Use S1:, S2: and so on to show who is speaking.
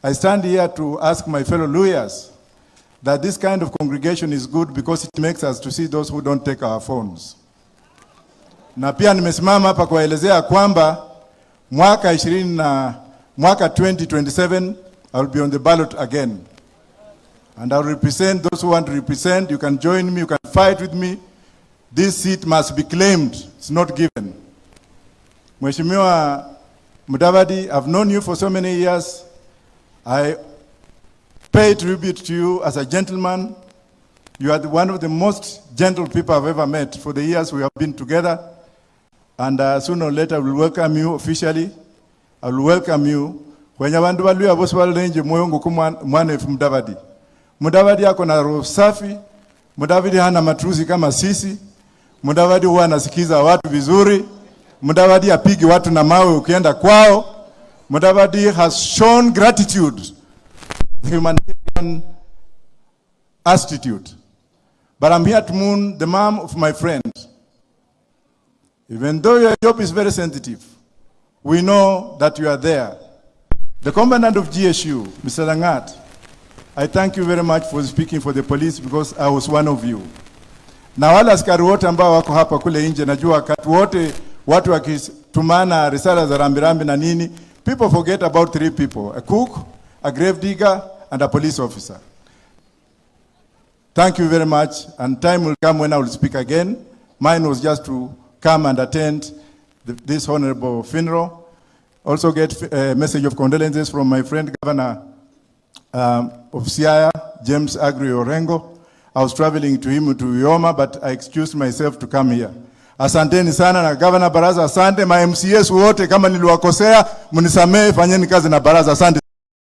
S1: I stand here to ask my fellow lawyers that this kind of congregation is good because it makes us to see those who don't take our phones. Na pia nimesimama hapa kuelezea kwamba mwaka 2027 I will be on the ballot again. And I will represent those who want to represent. You can join me, you can fight with me. This seat must be claimed. It's not given. Mheshimiwa Mudavadi, I've known you for so many years. I pay tribute to you as a gentleman. You are one of the most gentle people I've ever met for the years we have been together. And sooner or later I will welcome you officially. I will welcome you. Kwenye bandu balu ya bosi balenje moyo nguku mwane Mudavadi. Mudavadi yako na roho safi. Mudavadi hana matusi kama sisi. Mudavadi huwa anasikiza watu vizuri. Mudavadi apigi watu na mawe ukienda kwao. Mudavadi has shown gratitude, humanitarian attitude. But I'm here to mourn the mom of my friend. Even though your job is very sensitive, we know that you are there. The commandant of GSU, Mr. Langat, I thank you very much for speaking for the police because I was one of you. Na wala askari wote ambao wako hapa kule nje, najua wakati wote watu wakitumana risala za rambirambi na nini, people forget about 3 people: a cook, a grave digger, and a police officer. Thank you very much, and time will come when I will speak again. Mine was just to come and attend this honorable funeral. Also get a message of condolences from my friend Governor of Siaya, James Agri Orengo. I was traveling to him to Yoma, but I excused myself to come here. Asanteni sana na Governor Baraza, asante. Ma MCS wote kama niliwakosea, munisamee, fanyeni kazi na Baraza. Asante.